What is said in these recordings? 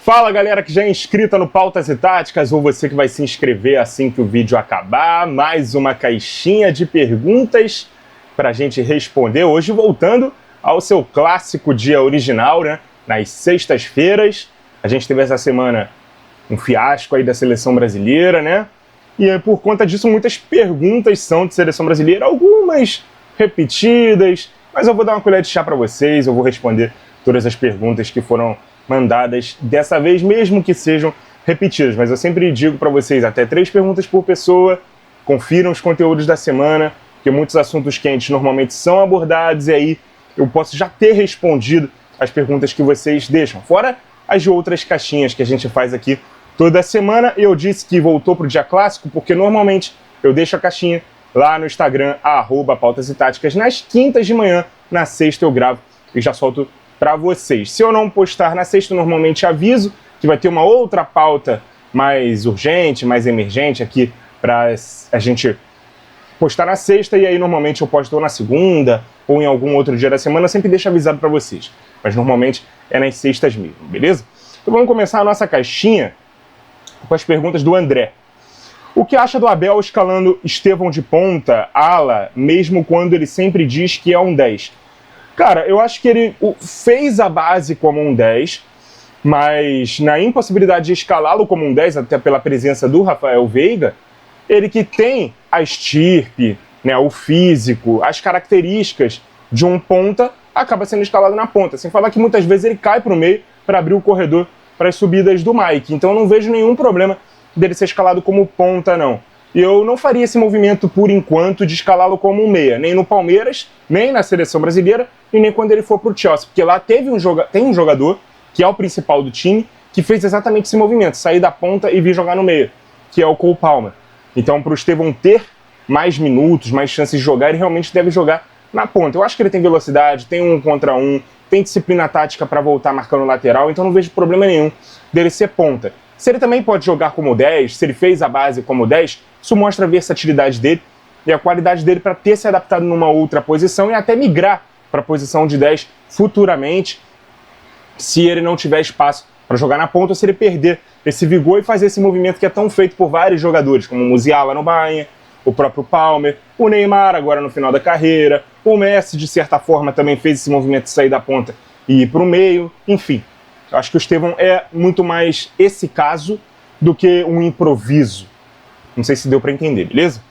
Fala galera que já é inscrita no Pautas e Táticas ou você que vai se inscrever assim que o vídeo acabar. Mais uma caixinha de perguntas para a gente responder. Hoje voltando ao seu clássico dia original, né? Nas sextas-feiras. A gente teve essa semana um fiasco aí da seleção brasileira, né? E por conta disso muitas perguntas são de seleção brasileira, algumas repetidas, mas eu vou dar uma colher de chá para vocês, eu vou responder todas as perguntas que foram mandadas dessa vez, mesmo que sejam repetidas, mas eu sempre digo para vocês, até 3 perguntas por pessoa, confiram os conteúdos da semana, porque muitos assuntos quentes normalmente são abordados e aí eu posso já ter respondido as perguntas que vocês deixam, fora as de outras caixinhas que a gente faz aqui toda semana. Eu disse que voltou pro dia clássico, porque normalmente eu deixo a caixinha lá no Instagram, @pautas e táticas, nas quintas de manhã, na sexta eu gravo e já solto para vocês. Se eu não postar na sexta, normalmente aviso que vai ter uma outra pauta mais urgente, mais emergente aqui para a gente postar na sexta, e aí normalmente eu posto ou na segunda ou em algum outro dia da semana, eu sempre deixo avisado para vocês, mas normalmente é nas sextas mesmo, beleza? Então vamos começar a nossa caixinha com as perguntas do André. O que acha do Abel escalando Estevão de ponta, ala, mesmo quando ele sempre diz que é um 10? Cara, eu acho que ele fez a base como um 10, mas na impossibilidade de escalá-lo como um 10, até pela presença do Rafael Veiga, ele que tem a estirpe, né, o físico, as características de um ponta, acaba sendo escalado na ponta. Sem falar que muitas vezes ele cai para o meio para abrir o corredor para as subidas do Mike. Então eu não vejo nenhum problema dele ser escalado como ponta, não. E eu não faria esse movimento, por enquanto, de escalá-lo como um meia, nem no Palmeiras, nem na seleção brasileira, e nem quando ele for para o Chelsea. Porque lá tem um jogador, que é o principal do time, que fez exatamente esse movimento, sair da ponta e vir jogar no meio, que é o Cole Palmer. Então, para o Estevão ter mais minutos, mais chances de jogar, ele realmente deve jogar na ponta. Eu acho que ele tem velocidade, tem 1 contra 1, tem disciplina tática para voltar marcando lateral, então não vejo problema nenhum dele ser ponta. Se ele também pode jogar como 10, se ele fez a base como 10, isso mostra a versatilidade dele e a qualidade dele para ter se adaptado numa outra posição e até migrar para a posição de 10 futuramente, se ele não tiver espaço para jogar na ponta ou se ele perder esse vigor e fazer esse movimento que é tão feito por vários jogadores, como o Musiala no Bayern, o próprio Palmer, o Neymar agora no final da carreira, o Messi de certa forma também fez esse movimento de sair da ponta e ir para o meio, enfim. Eu acho que o Estevão é muito mais esse caso do que um improviso. Não sei se deu para entender, beleza?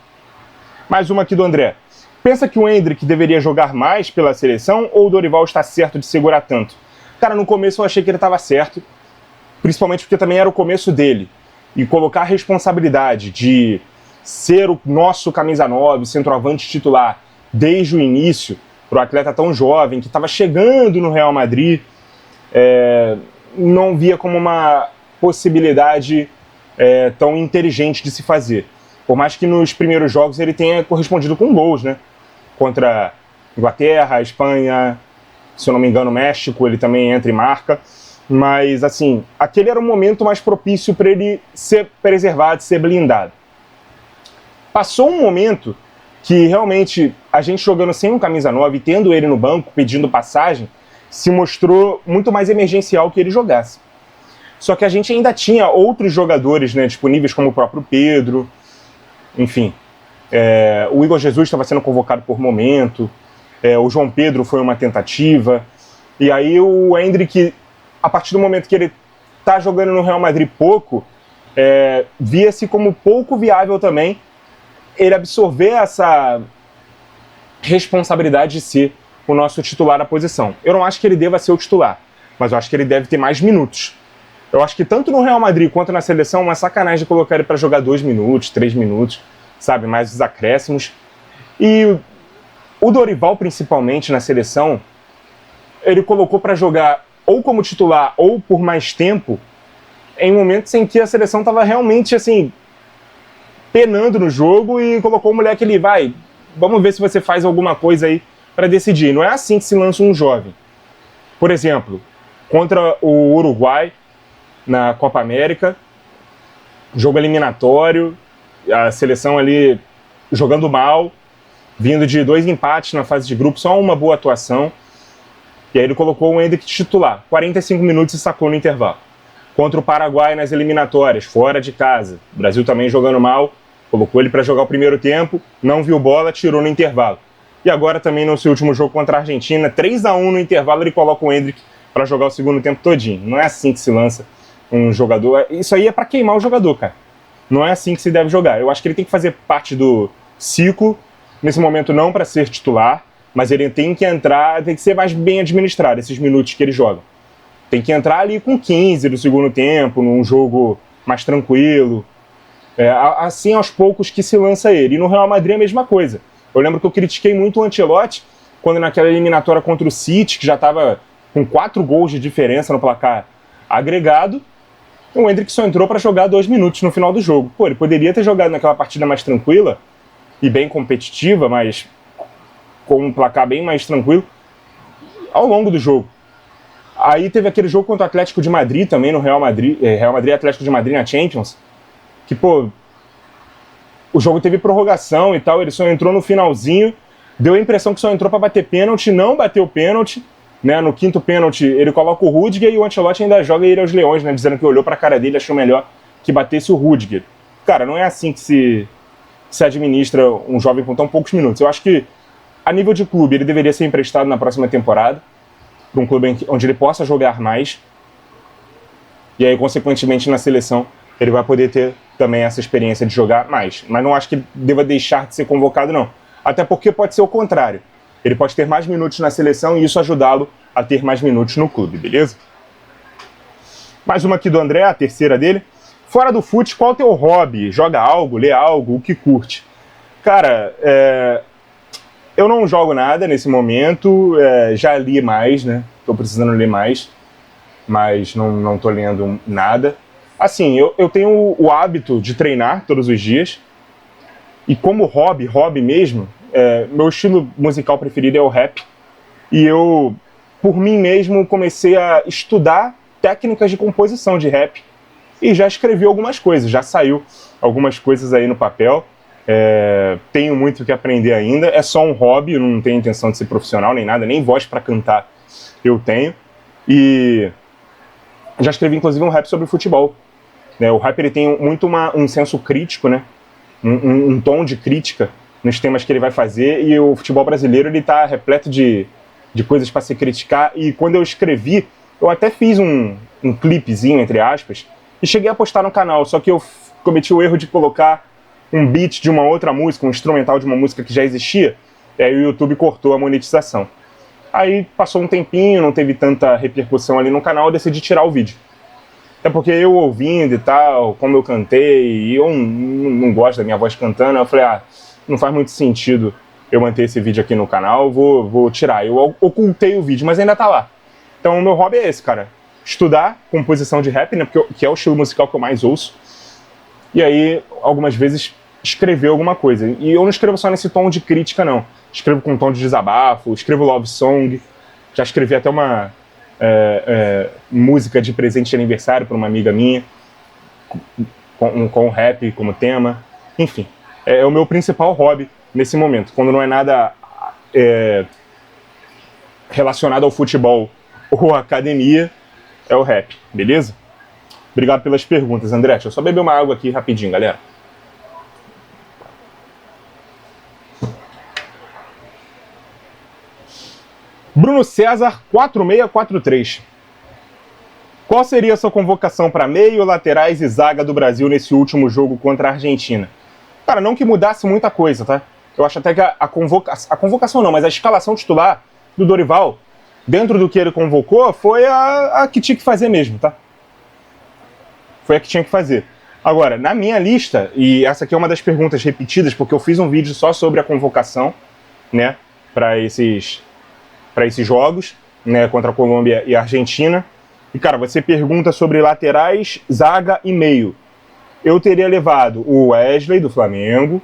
Mais uma aqui do André. Pensa que o Endrick deveria jogar mais pela seleção ou o Dorival está certo de segurar tanto? Cara, no começo eu achei que ele estava certo, principalmente porque também era o começo dele. E colocar a responsabilidade de ser o nosso camisa 9, centroavante titular, desde o início, para o atleta tão jovem, que estava chegando no Real Madrid, não via como uma possibilidade tão inteligente de se fazer. Por mais que nos primeiros jogos ele tenha correspondido com gols, né? Contra a Inglaterra, a Espanha, se eu não me engano, o México, ele também entra e marca. Mas, assim, aquele era o momento mais propício para ele ser preservado, ser blindado. Passou um momento que realmente a gente jogando sem um camisa 9 e tendo ele no banco, pedindo passagem, se mostrou muito mais emergencial que ele jogasse. Só que a gente ainda tinha outros jogadores, né, disponíveis, como o próprio Pedro, enfim. O Igor Jesus estava sendo convocado por momento, o João Pedro foi uma tentativa, e aí o Endrick, a partir do momento que ele está jogando no Real Madrid pouco, via-se como pouco viável também ele absorver essa responsabilidade de ser o nosso titular da posição. Eu não acho que ele deva ser o titular, mas eu acho que ele deve ter mais minutos. Eu acho que tanto no Real Madrid quanto na seleção é uma sacanagem colocar ele para jogar 2 minutos, 3 minutos, sabe, mais os acréscimos. E o Dorival, principalmente na seleção, ele colocou para jogar ou como titular ou por mais tempo em momentos em que a seleção estava realmente assim penando no jogo e colocou o moleque ali, vamos ver se você faz alguma coisa aí para decidir. Não é assim que se lança um jovem. Por exemplo, contra o Uruguai na Copa América, jogo eliminatório, a seleção ali jogando mal, vindo de 2 empates na fase de grupo, só uma boa atuação. E aí ele colocou o Endrick titular, 45 minutos e sacou no intervalo. contra o Paraguai nas eliminatórias, fora de casa. O Brasil também jogando mal, colocou ele para jogar o primeiro tempo, não viu bola, tirou no intervalo. E agora também no seu último jogo contra a Argentina, 3-1 no intervalo, ele coloca o Endrick para jogar o segundo tempo todinho. Não é assim que se lança um jogador. Isso aí é para queimar o jogador, cara. Não é assim que se deve jogar. Eu acho que ele tem que fazer parte do ciclo, nesse momento não para ser titular, mas ele tem que entrar, tem que ser mais bem administrado esses minutos que ele joga. Tem que entrar ali com 15 do segundo tempo, num jogo mais tranquilo. Assim, aos poucos que se lança ele. E no Real Madrid é a mesma coisa. Eu lembro que eu critiquei muito o Ancelotti quando naquela eliminatória contra o City, que já estava com 4 gols de diferença no placar agregado, o Endrick só entrou para jogar 2 minutos no final do jogo. Pô, ele poderia ter jogado naquela partida mais tranquila e bem competitiva, mas com um placar bem mais tranquilo ao longo do jogo. Aí teve aquele jogo contra o Atlético de Madrid também, no Real Madrid e Atlético de Madrid na Champions, que, pô, o jogo teve prorrogação e tal, ele só entrou no finalzinho, deu a impressão que só entrou para bater pênalti, não bateu pênalti, né? No quinto pênalti ele coloca o Rüdiger e o Ancelotti ainda joga ele aos leões, né? Dizendo que olhou para a cara dele e achou melhor que batesse o Rüdiger. Cara, não é assim que se administra um jovem com tão poucos minutos. Eu acho que, a nível de clube, ele deveria ser emprestado na próxima temporada, para um clube onde ele possa jogar mais, e aí, consequentemente, na seleção, ele vai poder ter também essa experiência de jogar mais. Mas não acho que ele deva deixar de ser convocado, não. Até porque pode ser o contrário. Ele pode ter mais minutos na seleção e isso ajudá-lo a ter mais minutos no clube, beleza? Mais uma aqui do André, a terceira dele. Fora do fute, qual é o teu hobby? Joga algo, lê algo, o que curte? Cara, eu não jogo nada nesse momento, já li mais, né? Tô precisando ler mais, mas não tô lendo nada. Assim, eu tenho o hábito de treinar todos os dias, e como hobby mesmo, meu estilo musical preferido é o rap, e eu, por mim mesmo, comecei a estudar técnicas de composição de rap, e já escrevi algumas coisas, já saiu algumas coisas aí no papel. Tenho muito que aprender ainda, é só um hobby, eu não tenho intenção de ser profissional nem nada, nem voz para cantar eu tenho, e já escrevi inclusive um rap sobre futebol, né? O rap ele tem muito um senso crítico, né? Um tom de crítica nos temas que ele vai fazer, e o futebol brasileiro ele tá repleto de coisas para se criticar, e quando eu escrevi, eu até fiz um clipezinho, entre aspas, e cheguei a postar no canal, só que eu cometi o erro de colocar um beat de uma outra música, um instrumental de uma música que já existia, e aí o YouTube cortou a monetização. Aí passou um tempinho, não teve tanta repercussão ali no canal, eu decidi tirar o vídeo. Até porque eu ouvindo e tal, como eu cantei, e eu não gosto da minha voz cantando, eu falei, não faz muito sentido eu manter esse vídeo aqui no canal, vou tirar. Eu ocultei o vídeo, mas ainda tá lá. Então o meu hobby é esse, cara. Estudar composição de rap, né, que é o estilo musical que eu mais ouço. E aí, algumas vezes, escrever alguma coisa. E eu não escrevo só nesse tom de crítica, não. Escrevo com um tom de desabafo, escrevo love song. Já escrevi até uma música de presente de aniversário para uma amiga minha, com rap como tema. Enfim, é o meu principal hobby nesse momento. Quando não é nada relacionado ao futebol ou à academia, é o rap, beleza? Obrigado pelas perguntas, André. Deixa eu só beber uma água aqui rapidinho, galera. Bruno César, 4643. Qual seria a sua convocação para meio, laterais e zaga do Brasil nesse último jogo contra a Argentina? Cara, não que mudasse muita coisa, tá? Eu acho até que a convocação não, mas a escalação titular do Dorival, dentro do que ele convocou, foi a que tinha que fazer mesmo, tá? Foi a que tinha que fazer. Agora, na minha lista, e essa aqui é uma das perguntas repetidas, porque eu fiz um vídeo só sobre a convocação, né, para esses jogos, né, contra a Colômbia e a Argentina. E, cara, você pergunta sobre laterais, zaga e meio. Eu teria levado o Wesley, do Flamengo,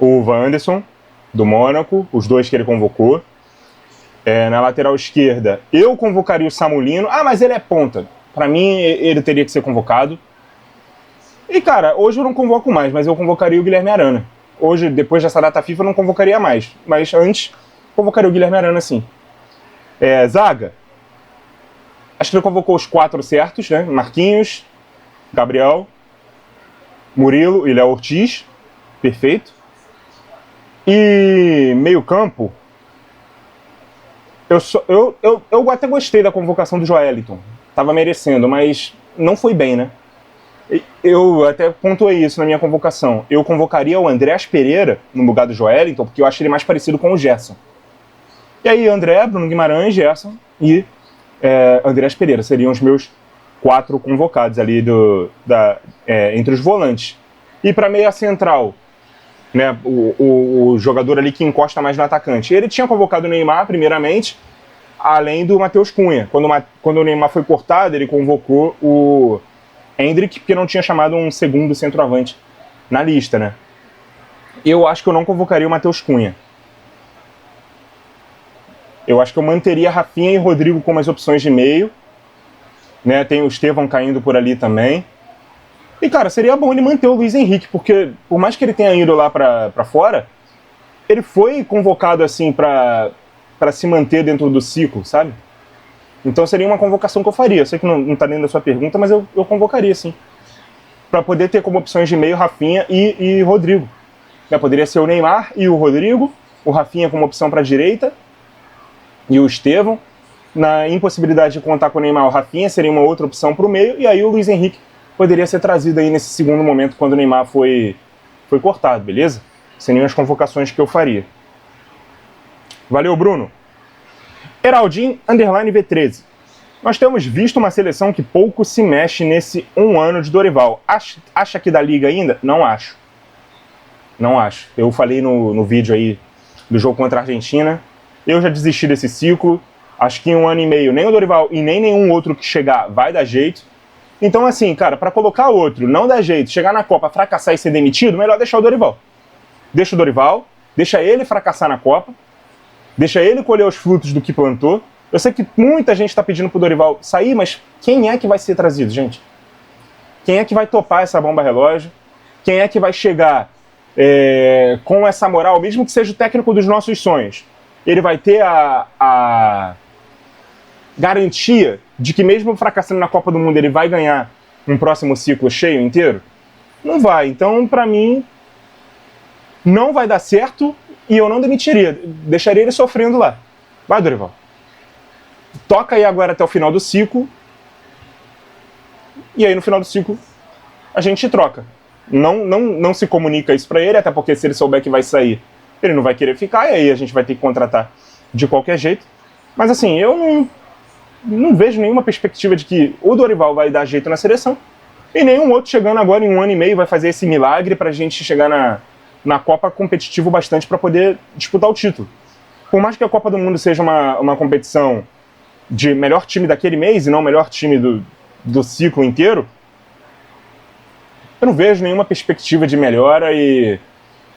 o Wanderson, do Mônaco, os dois que ele convocou. Na lateral esquerda, eu convocaria o Samulino. Mas ele é ponta. Pra mim, ele teria que ser convocado. E, cara, hoje eu não convoco mais, mas eu convocaria o Guilherme Arana. Hoje, depois dessa data FIFA, eu não convocaria mais. Mas antes, convocaria o Guilherme Arana, sim. Zaga. Acho que ele convocou os 4 certos, né? Marquinhos, Gabriel, Murilo e Léo Ortiz. Perfeito. E meio campo, eu até gostei da convocação do Joelinton. Tava merecendo, mas não foi bem, né? Eu até pontuei isso na minha convocação. Eu convocaria o Andrés Pereira no lugar do Joelinton, porque eu acho ele mais parecido com o Gerson. E aí, André, Bruno Guimarães, Gerson e Andrés Pereira seriam os meus 4 convocados ali entre os volantes. E para meia central, né, o jogador ali que encosta mais no atacante. Ele tinha convocado o Neymar, primeiramente, além do Matheus Cunha. Quando o Neymar foi cortado, ele convocou o Endrick, porque não tinha chamado um segundo centroavante na lista, né? Eu acho que eu não convocaria o Matheus Cunha. Eu acho que eu manteria Rafinha e Rodrigo como as opções de meio, né? Tem o Estevão caindo por ali também. E, cara, seria bom ele manter o Luiz Henrique, porque por mais que ele tenha ido lá pra fora, ele foi convocado, assim, pra se manter dentro do ciclo, sabe? Então seria uma convocação que eu faria. Eu sei que não tá dentro da sua pergunta, mas eu convocaria, sim. Pra poder ter como opções de meio Rafinha e Rodrigo. Poderia ser o Neymar e o Rodrigo, o Rafinha como opção pra direita e o Estevão. Na impossibilidade de contar com o Neymar, o Rafinha seria uma outra opção pro meio, e aí o Luiz Henrique poderia ser trazido aí nesse segundo momento, quando o Neymar foi cortado, beleza? Seriam as convocações que eu faria. Valeu, Bruno. Heraldin, _V13. Nós temos visto uma seleção que pouco se mexe nesse 1 ano de Dorival. Acha que dá liga ainda? Não acho. Não acho. Eu falei no vídeo aí do jogo contra a Argentina. Eu já desisti desse ciclo. Acho que em 1 ano e meio nem o Dorival e nem nenhum outro que chegar vai dar jeito. Então, assim, cara, para colocar outro, não dá jeito, chegar na Copa, fracassar e ser demitido, melhor deixar o Dorival. Deixa o Dorival, deixa ele fracassar na Copa, deixa ele colher os frutos do que plantou. Eu sei que muita gente está pedindo pro Dorival sair, mas quem é que vai ser trazido, gente? Quem é que vai topar essa bomba relógio? Quem é que vai chegar com essa moral, mesmo que seja o técnico dos nossos sonhos? Ele vai ter a garantia de que mesmo fracassando na Copa do Mundo ele vai ganhar um próximo ciclo cheio inteiro? Não vai. Então, para mim, não vai dar certo e eu não demitiria. Deixaria ele sofrendo lá. Vai, Dorival. Toca aí agora até o final do ciclo. E aí no final do ciclo a gente troca. Não se comunica isso para ele, até porque se ele souber que vai sair, ele não vai querer ficar, e aí a gente vai ter que contratar de qualquer jeito. Mas assim, eu não vejo nenhuma perspectiva de que o Dorival vai dar jeito na seleção e nenhum outro chegando agora em 1 ano e meio vai fazer esse milagre pra gente chegar na Copa competitivo bastante para poder disputar o título. Por mais que a Copa do Mundo seja uma competição de melhor time daquele mês e não o melhor time do ciclo inteiro, eu não vejo nenhuma perspectiva de melhora e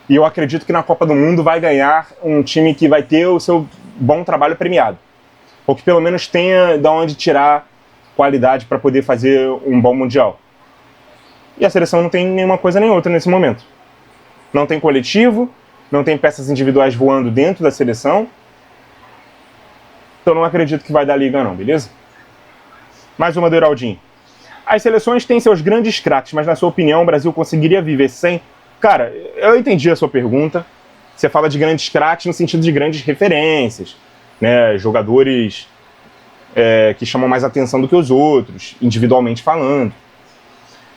eu acredito que na Copa do Mundo vai ganhar um time que vai ter o seu bom trabalho premiado. Ou que pelo menos tenha de onde tirar qualidade para poder fazer um bom Mundial. E a seleção não tem nenhuma coisa nem outra nesse momento. Não tem coletivo, não tem peças individuais voando dentro da seleção. Então não acredito que vai dar liga não, beleza? Mais uma do Heraldinho. As seleções têm seus grandes craques, mas na sua opinião o Brasil conseguiria viver sem? Cara, eu entendi a sua pergunta. Você fala de grandes craques no sentido de grandes referências, né? Jogadores que chamam mais atenção do que os outros, individualmente falando.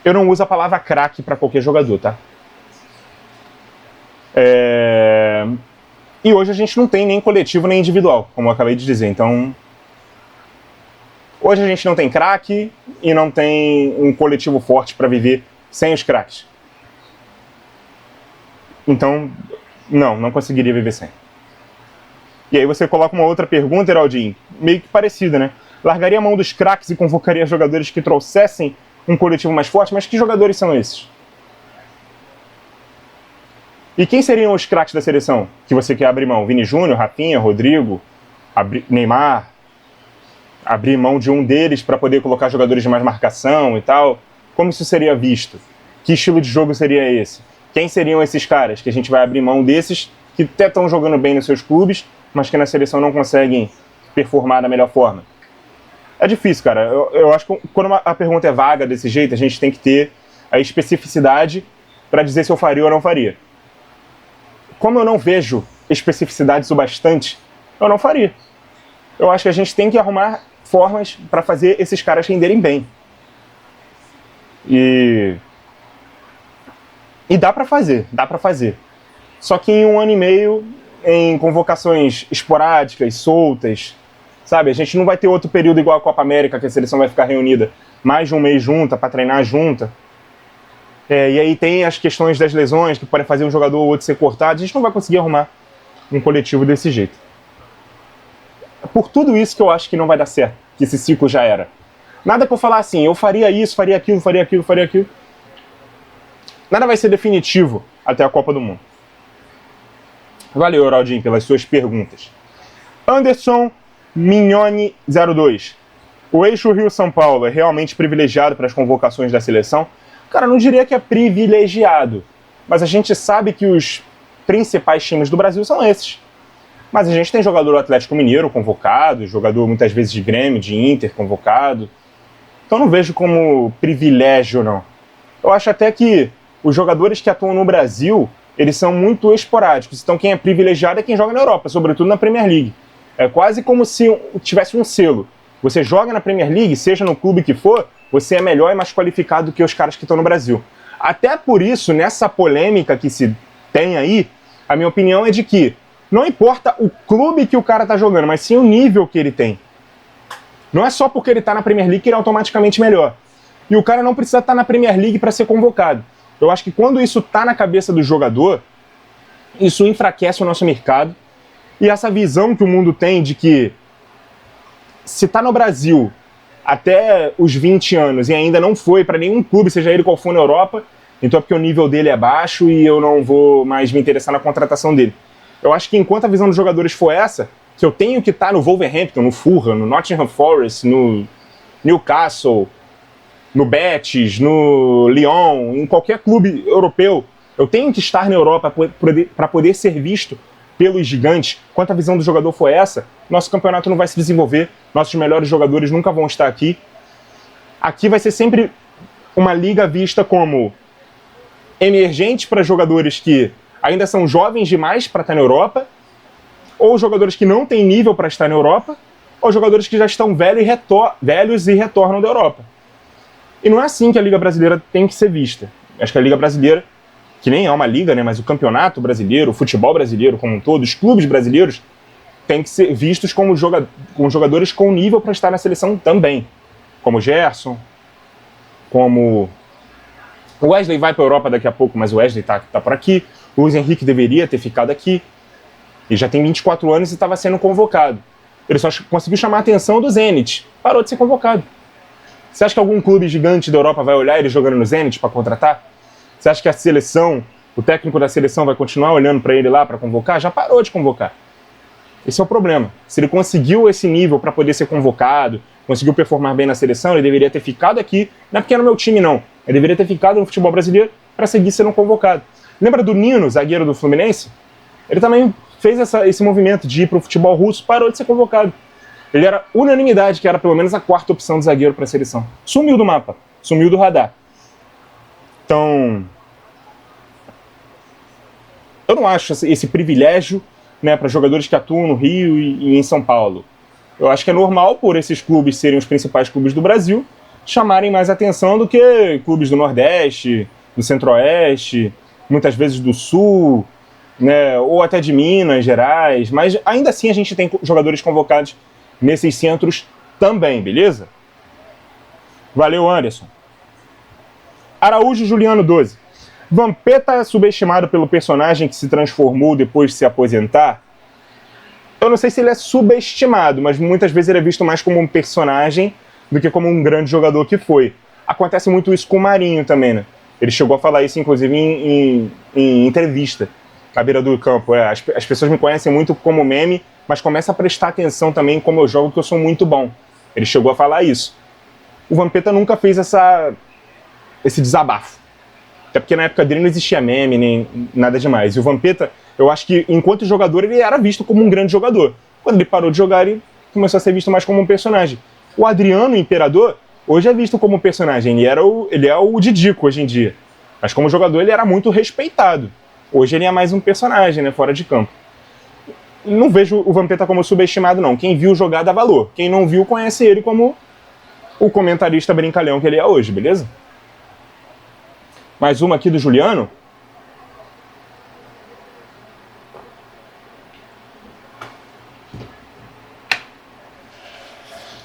Eu não uso a palavra craque para qualquer jogador, tá? E hoje a gente não tem nem coletivo nem individual, como eu acabei de dizer. Então, hoje a gente não tem craque e não tem um coletivo forte para viver sem os craques. Então, não conseguiria viver sem. E aí você coloca uma outra pergunta, Heraldinho, meio que parecida, né? Largaria a mão dos craques e convocaria jogadores que trouxessem um coletivo mais forte, mas que jogadores são esses? E quem seriam os craques da seleção que você quer abrir mão? Vini Júnior, Rafinha, Rodrigo, Neymar? Abrir mão de um deles para poder colocar jogadores de mais marcação e tal? Como isso seria visto? Que estilo de jogo seria esse? Quem seriam esses caras que a gente vai abrir mão desses que até estão jogando bem nos seus clubes, mas que na seleção não conseguem performar da melhor forma? É difícil, cara. Eu acho que quando a pergunta é vaga desse jeito, a gente tem que ter a especificidade para dizer se eu faria ou não faria. Como eu não vejo especificidades o bastante, eu não faria. Eu acho que a gente tem que arrumar formas para fazer esses caras renderem bem. E dá para fazer. Só que em 1 ano e meio, em convocações esporádicas, soltas, sabe? A gente não vai ter outro período igual a Copa América, que a seleção vai ficar reunida mais de um mês junta, para treinar junta. E aí tem as questões das lesões, que podem fazer um jogador ou outro ser cortado. A gente não vai conseguir arrumar um coletivo desse jeito. Por tudo isso que eu acho que não vai dar certo, que esse ciclo já era. Nada que eu falar assim, eu faria isso, faria aquilo. Nada vai ser definitivo até a Copa do Mundo. Valeu, Heraldinho, pelas suas perguntas. Anderson Mignoni 02. O eixo Rio-São Paulo é realmente privilegiado para as convocações da seleção? Cara, não diria que é privilegiado, mas a gente sabe que os principais times do Brasil são esses. Mas a gente tem jogador do Atlético Mineiro convocado, jogador muitas vezes de Grêmio, de Inter convocado. Então não vejo como privilégio, não. Eu acho até que os jogadores que atuam no Brasil, eles são muito esporádicos. Então quem é privilegiado é quem joga na Europa, sobretudo na Premier League. É quase como se tivesse um selo. Você joga na Premier League, seja no clube que for, você é melhor e mais qualificado do que os caras que estão no Brasil. Até por isso, nessa polêmica que se tem aí, a minha opinião é de que não importa o clube que o cara tá jogando, mas sim o nível que ele tem. Não é só porque ele tá na Premier League que ele é automaticamente melhor. E o cara não precisa estar na Premier League para ser convocado. Eu acho que quando isso tá na cabeça do jogador, isso enfraquece o nosso mercado. E essa visão que o mundo tem de que se tá no Brasil até os 20 anos e ainda não foi para nenhum clube, seja ele qual for na Europa, então é porque o nível dele é baixo e eu não vou mais me interessar na contratação dele. Eu acho que enquanto a visão dos jogadores for essa, que eu tenho que estar no Wolverhampton, no Fulham, no Nottingham Forest, no Newcastle, no Betis, no Lyon, em qualquer clube europeu, eu tenho que estar na Europa para poder ser visto pelos gigantes. Enquanto a visão do jogador for essa, nosso campeonato não vai se desenvolver, nossos melhores jogadores nunca vão estar aqui. Aqui vai ser sempre uma liga vista como emergente para jogadores que ainda são jovens demais para estar na Europa, ou jogadores que não têm nível para estar na Europa, ou jogadores que já estão velhos e retornam da Europa. E não é assim que a Liga Brasileira tem que ser vista. Acho que a Liga Brasileira, que nem é uma liga, né, mas o campeonato brasileiro, o futebol brasileiro como um todo, os clubes brasileiros, têm que ser vistos como jogadores com nível para estar na seleção também. Como o Gerson, como o Wesley vai para a Europa daqui a pouco, mas o Wesley tá por aqui. O Luiz Henrique deveria ter ficado aqui. Ele já tem 24 anos e estava sendo convocado. Ele só conseguiu chamar a atenção do Zenit. Parou de ser convocado. Você acha que algum clube gigante da Europa vai olhar ele jogando no Zenit para contratar? Você acha que a seleção, o técnico da seleção vai continuar olhando para ele lá para convocar? Já parou de convocar. Esse é o problema. Se ele conseguiu esse nível para poder ser convocado, conseguiu performar bem na seleção, ele deveria ter ficado aqui. Não é porque é no meu time, não. Ele deveria ter ficado no futebol brasileiro para seguir sendo convocado. Lembra do Nino, zagueiro do Fluminense? Ele também fez esse movimento de ir para o futebol russo, parou de ser convocado. Ele era unanimidade, que era pelo menos a quarta opção de zagueiro para a seleção. Sumiu do mapa, sumiu do radar. Então, eu não acho esse privilégio, né, para jogadores que atuam no Rio e em São Paulo. Eu acho que é normal, por esses clubes serem os principais clubes do Brasil, chamarem mais atenção do que clubes do Nordeste, do Centro-Oeste, muitas vezes do Sul, né, ou até de Minas Gerais, mas ainda assim a gente tem jogadores convocados nesses centros também, beleza? Valeu, Anderson. Araújo Juliano 12. Vampeta é subestimado pelo personagem que se transformou depois de se aposentar? Eu não sei se ele é subestimado, mas muitas vezes ele é visto mais como um personagem do que como um grande jogador que foi. Acontece muito isso com o Marinho também, né? Ele chegou a falar isso, inclusive, em entrevista à beira do campo. As pessoas me conhecem muito como meme, mas começa a prestar atenção também em como eu jogo, que eu sou muito bom. Ele chegou a falar isso. O Vampeta nunca fez esse desabafo. Até porque na época dele não existia meme, nem nada demais. E o Vampeta, eu acho que enquanto jogador ele era visto como um grande jogador. Quando ele parou de jogar, ele começou a ser visto mais como um personagem. O Adriano Imperador hoje é visto como personagem, ele é o Didico hoje em dia. Mas como jogador ele era muito respeitado. Hoje ele é mais um personagem, né, fora de campo. Não vejo o Vampeta como subestimado, não. Quem viu jogar dá valor. Quem não viu conhece ele como o comentarista brincalhão que ele é hoje, beleza? Mais uma aqui do Juliano.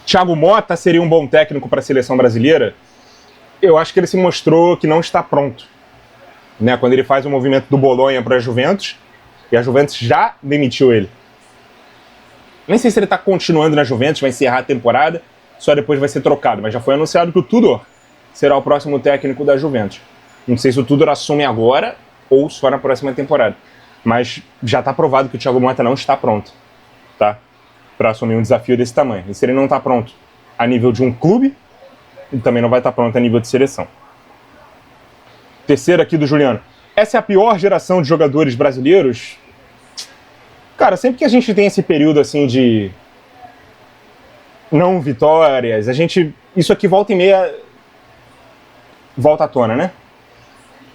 Thiago Motta seria um bom técnico para a seleção brasileira? Eu acho que ele se mostrou que não está pronto. Né? Quando ele faz o movimento do Bolonha para a Juventus, e a Juventus já demitiu ele. Nem sei se ele está continuando na Juventus, vai encerrar a temporada, só depois vai ser trocado, mas já foi anunciado que o Tudor será o próximo técnico da Juventus. Não sei se o Tudor assume agora ou só na próxima temporada, mas já está provado que o Thiago Motta não está pronto, tá? Para assumir um desafio desse tamanho. E se ele não está pronto a nível de um clube, ele também não vai estar pronto a nível de seleção. Terceiro aqui do Juliano. Essa é a pior geração de jogadores brasileiros? Cara, sempre que a gente tem esse período assim de não vitórias, isso aqui volta e meia volta à tona, né?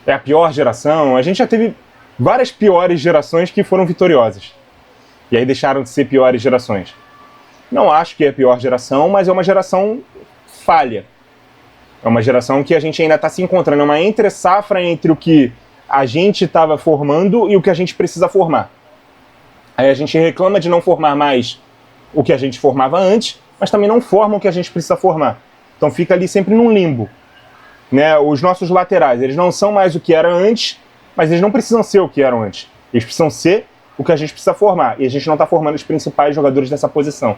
É a pior geração. A gente já teve várias piores gerações que foram vitoriosas. E aí deixaram de ser piores gerações. Não acho que é a pior geração, mas é uma geração falha. É uma geração que a gente ainda está se encontrando. É uma entre-safra entre o que a gente estava formando e o que a gente precisa formar. Aí a gente reclama de não formar mais o que a gente formava antes, mas também não forma o que a gente precisa formar. Então fica ali sempre num limbo. Né? Os nossos laterais, eles não são mais o que eram antes, mas eles não precisam ser o que eram antes. Eles precisam ser o que a gente precisa formar. E a gente não está formando os principais jogadores dessa posição.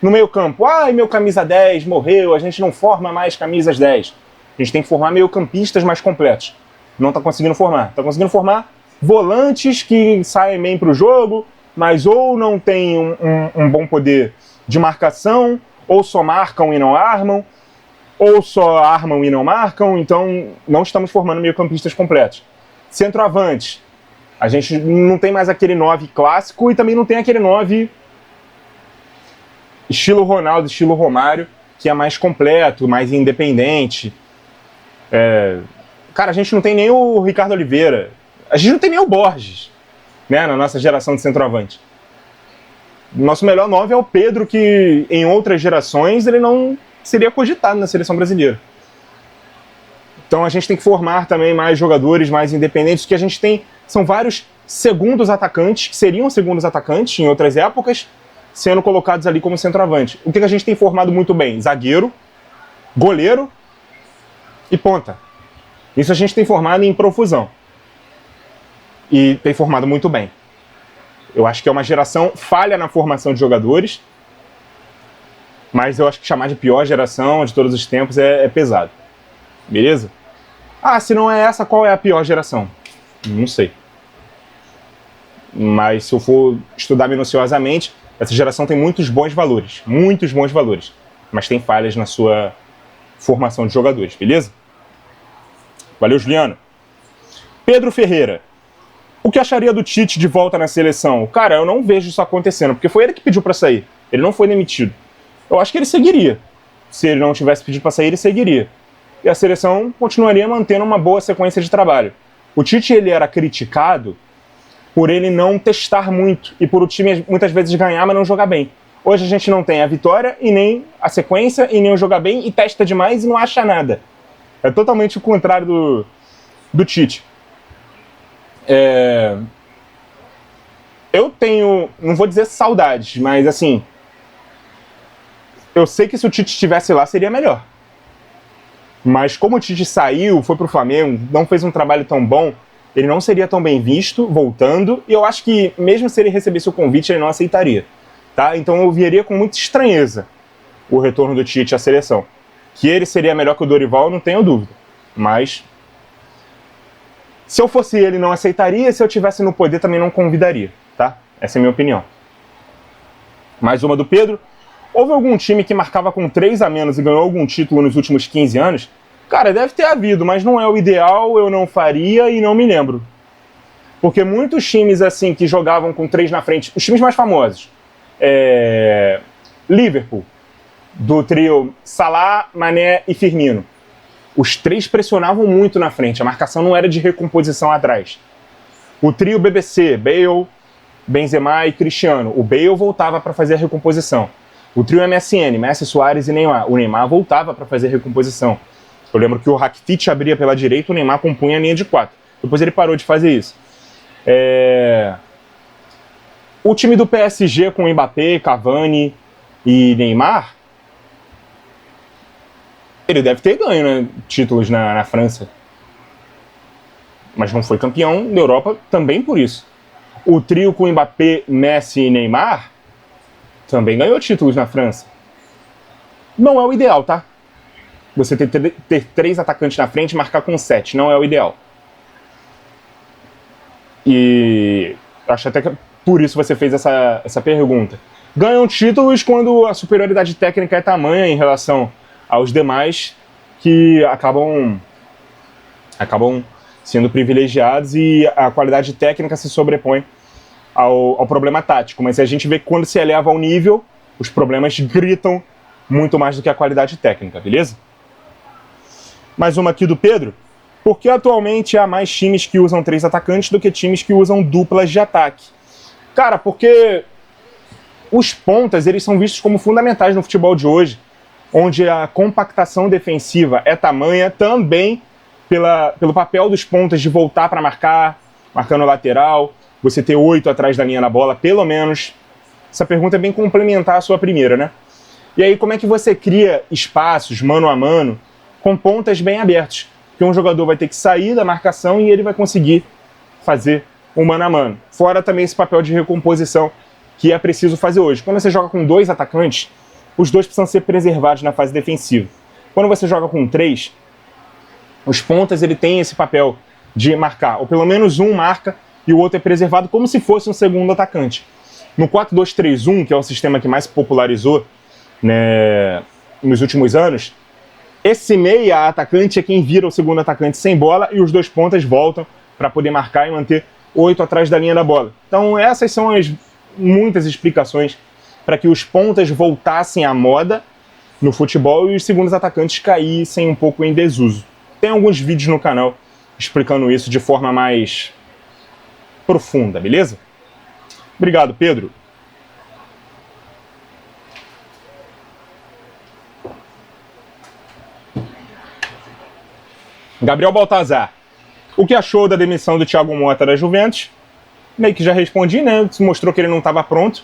No meio campo, meu camisa 10 morreu, a gente não forma mais camisas 10. A gente tem que formar meio campistas mais completos. Não está conseguindo formar. Está conseguindo formar volantes que saem bem para o jogo, mas ou não tem um bom poder de marcação, ou só marcam e não armam, ou só armam e não marcam. Então não estamos formando meio campistas completos. Centroavante, a gente não tem mais aquele 9 clássico e também não tem aquele 9 estilo Ronaldo, estilo Romário, que é mais completo, mais independente. Cara, a gente não tem nem o Ricardo Oliveira. A gente não tem nem o Borges, né, na nossa geração de centroavante. Nosso melhor 9 é o Pedro, que em outras gerações ele não seria cogitado na seleção brasileira. Então a gente tem que formar também mais jogadores mais independentes. O que a gente tem são vários segundos atacantes, que seriam segundos atacantes em outras épocas, sendo colocados ali como centroavante. O que a gente tem formado muito bem? Zagueiro, goleiro e ponta. Isso a gente tem formado em profusão. E tem formado muito bem. Eu acho que é uma geração falha na formação de jogadores, mas eu acho que chamar de pior geração de todos os tempos é pesado. Beleza? Se não é essa, qual é a pior geração? Não sei. Mas se eu for estudar minuciosamente, essa geração tem muitos bons valores, mas tem falhas na sua formação de jogadores, beleza? Valeu, Juliano. Pedro Ferreira. O que acharia do Tite de volta na seleção? Cara, eu não vejo isso acontecendo, porque foi ele que pediu para sair. Ele não foi demitido. Eu acho que ele seguiria. Se ele não tivesse pedido para sair, ele seguiria. E a seleção continuaria mantendo uma boa sequência de trabalho. O Tite, ele era criticado por ele não testar muito e por o time muitas vezes ganhar, mas não jogar bem. Hoje a gente não tem a vitória e nem a sequência e nem o jogar bem e testa demais e não acha nada. É totalmente o contrário do Tite. Eu tenho, não vou dizer saudades, mas assim, eu sei que se o Tite estivesse lá seria melhor. Mas como o Tite saiu, foi pro Flamengo, não fez um trabalho tão bom, ele não seria tão bem visto voltando, e eu acho que mesmo se ele recebesse o convite, ele não aceitaria. Tá? Então eu veria com muita estranheza o retorno do Tite à seleção. Que ele seria melhor que o Dorival, eu não tenho dúvida. Mas se eu fosse ele, não aceitaria, se eu tivesse no poder, também não convidaria. Tá? Essa é a minha opinião. Mais uma do Pedro. Houve algum time que marcava com 3 a menos e ganhou algum título nos últimos 15 anos? Cara, deve ter havido, mas não é o ideal, eu não faria e não me lembro. Porque muitos times assim que jogavam com 3 na frente, os times mais famosos, Liverpool, do trio Salah, Mané e Firmino. Os três pressionavam muito na frente, a marcação não era de recomposição atrás. O trio BBC, Bale, Benzema e Cristiano. O Bale voltava para fazer a recomposição. O trio MSN, Messi, Suárez e Neymar. O Neymar voltava para fazer a recomposição. Eu lembro que o Rakitic abria pela direita, o Neymar compunha a linha de 4. Depois ele parou de fazer isso. O time do PSG com Mbappé, Cavani e Neymar, ele deve ter ganho, né, títulos na França. Mas não foi campeão da Europa também por isso. O trio com Mbappé, Messi e Neymar também ganhou títulos na França. Não é o ideal, tá? Você ter 3 atacantes na frente e marcar com 7. Não é o ideal. E acho até que por isso você fez essa pergunta. Ganham títulos quando a superioridade técnica é tamanha em relação aos demais, que acabam sendo privilegiados e a qualidade técnica se sobrepõe ao problema tático. Mas a gente vê que quando se eleva ao nível, os problemas gritam muito mais do que a qualidade técnica, beleza? Mais uma aqui do Pedro. Por que atualmente há mais times que usam 3 atacantes do que times que usam duplas de ataque? Cara, porque os pontas, eles são vistos como fundamentais no futebol de hoje, onde a compactação defensiva é tamanha também pelo papel dos pontas de voltar para marcar, marcando lateral, você ter 8 atrás da linha da bola, pelo menos. Essa pergunta é bem complementar à sua primeira, né? E aí, como é que você cria espaços, mano a mano, com pontas bem abertos? Porque um jogador vai ter que sair da marcação e ele vai conseguir fazer um mano a mano. Fora também esse papel de recomposição que é preciso fazer hoje. Quando você joga com 2 atacantes, os 2 precisam ser preservados na fase defensiva. Quando você joga com 3, os pontas ele tem esse papel de marcar, ou pelo menos um marca e o outro é preservado como se fosse um segundo atacante. No 4-2-3-1, que é o sistema que mais se popularizou, né, nos últimos anos, esse meia atacante é quem vira o segundo atacante sem bola e os 2 pontas voltam para poder marcar e manter 8 atrás da linha da bola. Então essas são as muitas explicações para que os pontas voltassem à moda no futebol e os segundos atacantes caíssem um pouco em desuso. Tem alguns vídeos no canal explicando isso de forma mais profunda, beleza? Obrigado, Pedro. Gabriel Baltazar. O que achou da demissão do Thiago Motta da Juventus? Meio que já respondi, né? Mostrou que ele não estava pronto.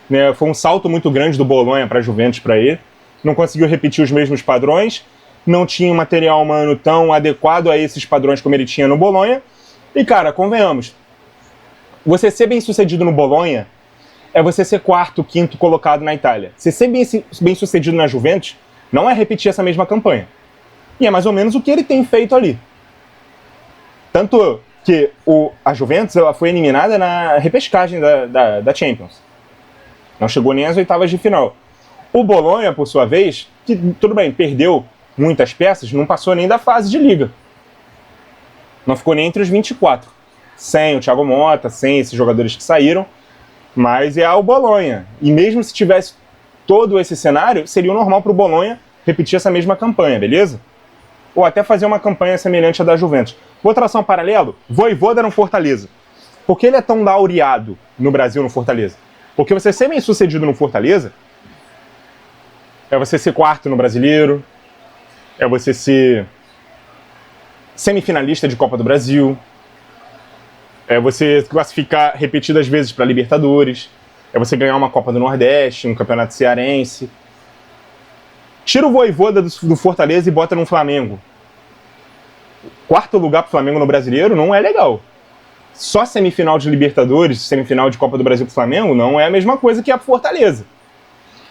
Né? Foi um salto muito grande do Bolonha para a Juventus para ele. Não conseguiu repetir os mesmos padrões. Não tinha um material humano tão adequado a esses padrões como ele tinha no Bolonha. E, cara, convenhamos. Você ser bem sucedido no Bolonha é você ser 4º, 5º colocado na Itália. Você ser bem sucedido na Juventus não é repetir essa mesma campanha. E é mais ou menos o que ele tem feito ali. Tanto que a Juventus ela foi eliminada na repescagem da Champions. Não chegou nem às oitavas de final. O Bolonha, por sua vez, que tudo bem, perdeu muitas peças, não passou nem da fase de liga. Não ficou nem entre os 24. Sem o Thiago Motta, sem esses jogadores que saíram. Mas é o Bolonha. E mesmo se tivesse todo esse cenário, seria o normal para o Bolonha repetir essa mesma campanha, beleza? Ou até fazer uma campanha semelhante à da Juventus. Vou traçar um paralelo? Vojvoda no Fortaleza. Por que ele é tão laureado no Brasil, no Fortaleza? Porque você ser bem sucedido no Fortaleza é você ser 4º no Brasileiro, é você ser semifinalista de Copa do Brasil, é você classificar repetidas vezes para Libertadores, é você ganhar uma Copa do Nordeste, um campeonato cearense. Tira o Vojvoda do Fortaleza e bota no Flamengo. 4º lugar pro Flamengo no Brasileiro não é legal. Só semifinal de Libertadores, semifinal de Copa do Brasil pro Flamengo não é a mesma coisa que a Fortaleza.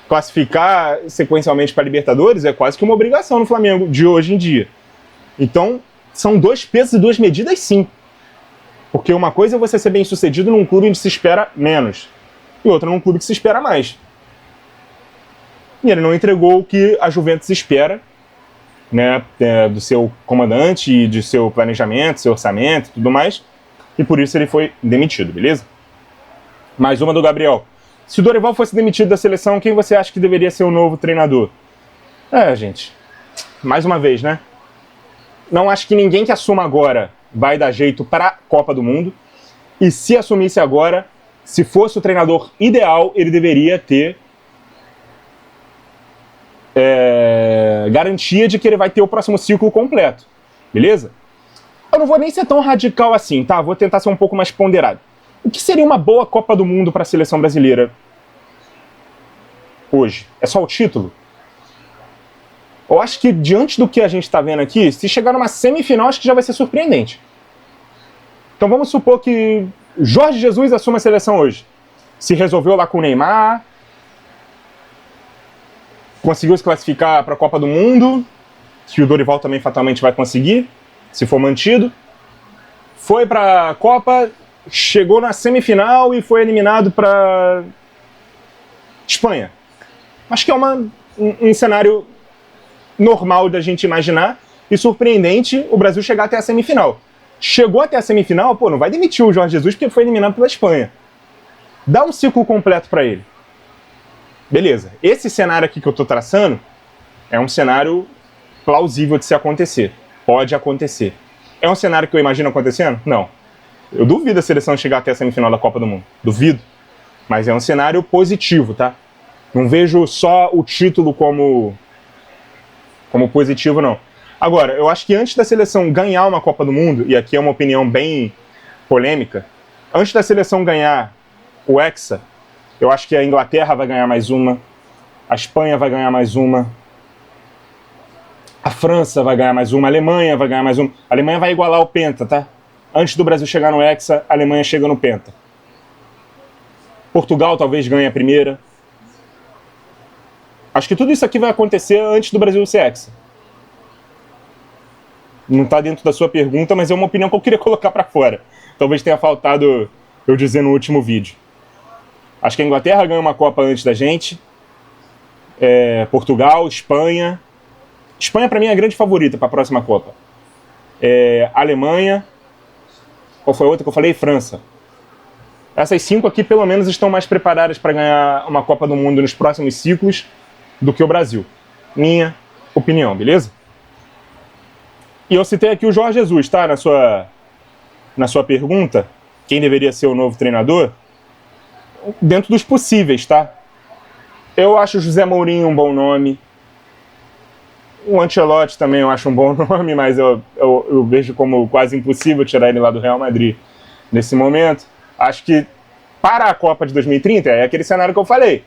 Classificar sequencialmente para Libertadores é quase que uma obrigação no Flamengo de hoje em dia. Então, são 2 pesos e 2 medidas sim. Porque uma coisa é você ser bem sucedido num clube onde se espera menos. E outra num clube que se espera mais. E ele não entregou o que a Juventus espera, né, do seu comandante e do seu planejamento, seu orçamento e tudo mais. E por isso ele foi demitido, beleza? Mais uma do Gabriel. Se o Dorival fosse demitido da seleção, quem você acha que deveria ser o novo treinador? Gente, mais uma vez, né? Não acho que ninguém que assuma agora vai dar jeito para a Copa do Mundo. E se assumisse agora, se fosse o treinador ideal, ele deveria ter garantia de que ele vai ter o próximo ciclo completo. Beleza? Eu não vou nem ser tão radical assim, tá? Vou tentar ser um pouco mais ponderado. O que seria uma boa Copa do Mundo para a seleção brasileira hoje? É só o título? Eu acho que, diante do que a gente está vendo aqui, se chegar numa semifinal, acho que já vai ser surpreendente. Então vamos supor que Jorge Jesus assuma a seleção hoje. Se resolveu lá com o Neymar, conseguiu se classificar para a Copa do Mundo, que o Dorival também fatalmente vai conseguir, se for mantido. Foi para a Copa, chegou na semifinal e foi eliminado para Espanha. Acho que é um cenário normal da gente imaginar e surpreendente o Brasil chegar até a semifinal. Chegou até a semifinal, não vai demitir o Jorge Jesus porque foi eliminado pela Espanha. Dá um ciclo completo para ele. Beleza. Esse cenário aqui que eu estou traçando é um cenário plausível de se acontecer. Pode acontecer. É um cenário que eu imagino acontecendo? Não. Eu duvido a seleção chegar até a semifinal da Copa do Mundo. Duvido. Mas é um cenário positivo, tá? Não vejo só o título como positivo, não. Agora, eu acho que antes da seleção ganhar uma Copa do Mundo, e aqui é uma opinião bem polêmica, antes da seleção ganhar o Hexa, eu acho que a Inglaterra vai ganhar mais uma, a Espanha vai ganhar mais uma, a França vai ganhar mais uma, a Alemanha vai ganhar mais uma. A Alemanha vai igualar o Penta, tá? Antes do Brasil chegar no Hexa, a Alemanha chega no Penta. Portugal talvez ganhe a primeira. Acho que tudo isso aqui vai acontecer antes do Brasil ser Hexa. Não está dentro da sua pergunta, mas é uma opinião que eu queria colocar para fora. Talvez tenha faltado eu dizer no último vídeo. Acho que a Inglaterra ganha uma Copa antes da gente. Portugal, Espanha. Espanha, para mim, é a grande favorita para a próxima Copa. Alemanha. Qual foi a outra que eu falei? França. Essas 5 aqui, pelo menos, estão mais preparadas para ganhar uma Copa do Mundo nos próximos ciclos do que o Brasil. Minha opinião, beleza? E eu citei aqui o Jorge Jesus, tá? Na sua pergunta, quem deveria ser o novo treinador? Dentro dos possíveis, tá? Eu acho o José Mourinho um bom nome. O Ancelotti também eu acho um bom nome, mas eu vejo como quase impossível tirar ele lá do Real Madrid nesse momento. Acho que para a Copa de 2030 é aquele cenário que eu falei.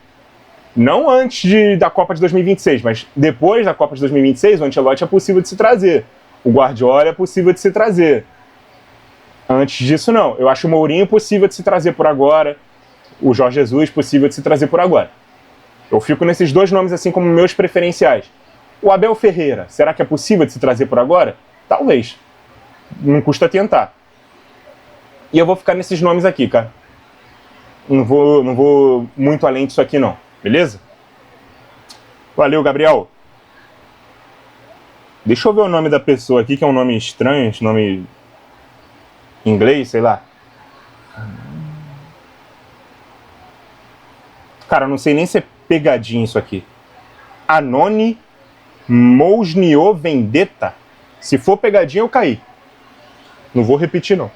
Não antes da Copa de 2026, mas depois da Copa de 2026, o Ancelotti é possível de se trazer. O Guardiola é possível de se trazer. Antes disso, não. Eu acho o Mourinho possível de se trazer por agora. O Jorge Jesus possível de se trazer por agora. Eu fico nesses 2 nomes assim como meus preferenciais. O Abel Ferreira, será que é possível de se trazer por agora? Talvez. Não custa tentar. E eu vou ficar nesses nomes aqui, cara. Não vou muito além disso aqui, não. Beleza? Valeu, Gabriel. Deixa eu ver o nome da pessoa aqui, que é um nome estranho, nome em inglês, sei lá. Cara, eu não sei nem se é pegadinha isso aqui. Anoni Mousnio Vendetta. Se for pegadinha, eu caí. Não vou repetir, não.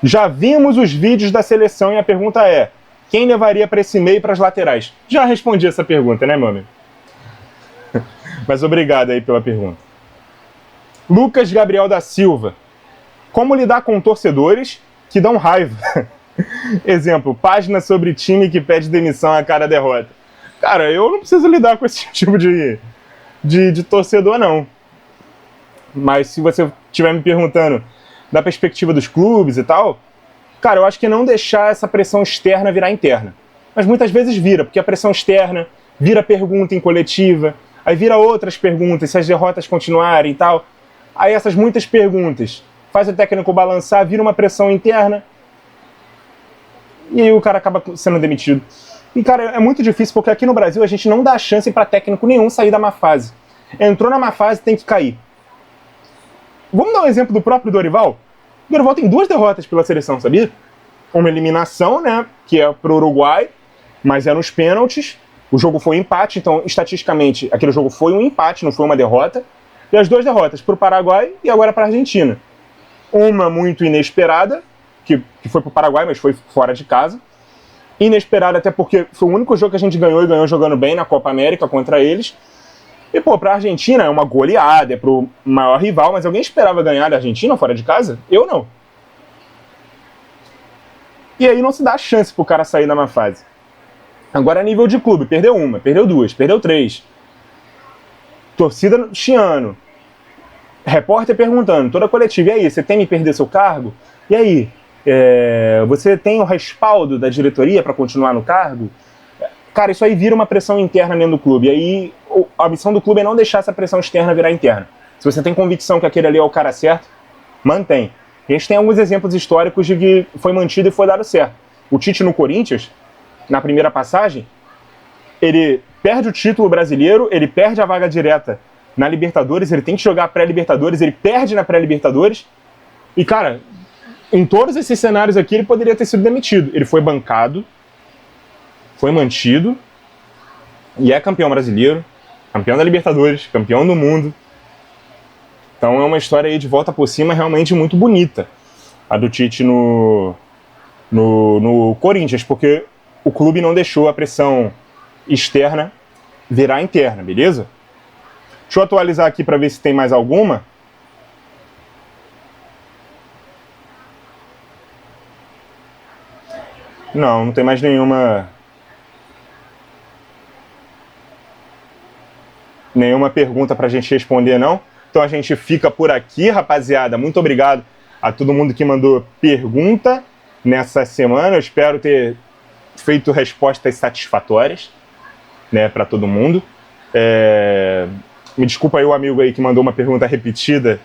Já vimos os vídeos da seleção e a pergunta é: quem levaria para esse meio e para as laterais? Já respondi essa pergunta, né, meu amigo? Mas obrigado aí pela pergunta. Lucas Gabriel da Silva. Como lidar com torcedores que dão raiva? Exemplo, página sobre time que pede demissão a cada derrota. Cara, eu não preciso lidar com esse tipo de torcedor, não. Mas se você estiver me perguntando da perspectiva dos clubes e tal, cara, eu acho que não deixar essa pressão externa virar interna. Mas muitas vezes vira, porque a pressão externa vira pergunta em coletiva, aí vira outras perguntas, se as derrotas continuarem e tal. Aí essas muitas perguntas faz o técnico balançar, vira uma pressão interna e aí o cara acaba sendo demitido. E, cara, é muito difícil porque aqui no Brasil a gente não dá chance para técnico nenhum sair da má fase. Entrou na má fase, tem que cair. Vamos dar um exemplo do próprio Dorival? O Dorival tem 2 derrotas pela seleção, sabia? Uma eliminação, né, que é pro Uruguai, mas é nos pênaltis, O jogo foi um empate, então, estatisticamente, aquele jogo foi um empate, não foi uma derrota. E as 2 derrotas, para o Paraguai e agora para a Argentina. Uma muito inesperada, que foi para o Paraguai, mas foi fora de casa. Inesperada até porque foi o único jogo que a gente ganhou e ganhou jogando bem na Copa América contra eles. E, pô, para a Argentina é uma goleada, é pro maior rival, mas alguém esperava ganhar da Argentina fora de casa? Eu não. E aí não se dá a chance pro cara sair da má fase. Agora, a nível de clube, perdeu uma, perdeu 2, perdeu 3. Torcida chiando. Repórter perguntando, toda coletiva, e aí, você teme perder seu cargo? E aí, você tem o respaldo da diretoria para continuar no cargo? Cara, isso aí vira uma pressão interna dentro do clube. E aí, a missão do clube é não deixar essa pressão externa virar interna. Se você tem convicção que aquele ali é o cara certo, mantém. E a gente tem alguns exemplos históricos de que foi mantido e foi dado certo. O Tite no Corinthians, na primeira passagem, ele perde o título brasileiro, ele perde a vaga direta na Libertadores, ele tem que jogar pré-Libertadores, ele perde na pré-Libertadores. E, cara, em todos esses cenários aqui, ele poderia ter sido demitido. Ele foi bancado, foi mantido, e é campeão brasileiro, campeão da Libertadores, campeão do mundo. Então é uma história aí de volta por cima realmente muito bonita, a do Tite no Corinthians, porque o clube não deixou a pressão externa virar interna, beleza? Deixa eu atualizar aqui para ver se tem mais alguma. Não tem mais nenhuma pergunta para a gente responder, não. Então a gente fica por aqui, rapaziada. Muito obrigado a todo mundo que mandou pergunta nessa semana. Eu espero ter feito respostas satisfatórias, né, para todo mundo. Me desculpa aí o amigo aí que mandou uma pergunta repetida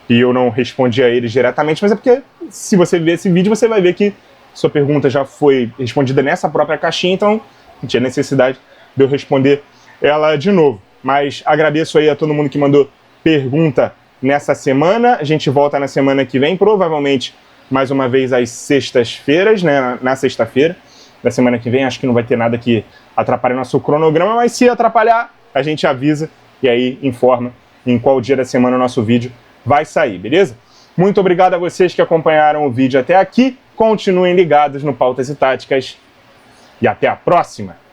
e eu não respondi a ele diretamente, mas é porque se você ver esse vídeo, você vai ver que sua pergunta já foi respondida nessa própria caixinha, então não tinha necessidade de eu responder ela de novo. Mas agradeço aí a todo mundo que mandou pergunta nessa semana. A gente volta na semana que vem, provavelmente mais uma vez às sextas-feiras, né? Na sexta-feira da semana que vem. Acho que não vai ter nada que atrapalhe nosso cronograma, mas se atrapalhar, a gente avisa e aí informa em qual dia da semana o nosso vídeo vai sair, beleza? Muito obrigado a vocês que acompanharam o vídeo até aqui. Continuem ligados no Pautas e Táticas e até a próxima!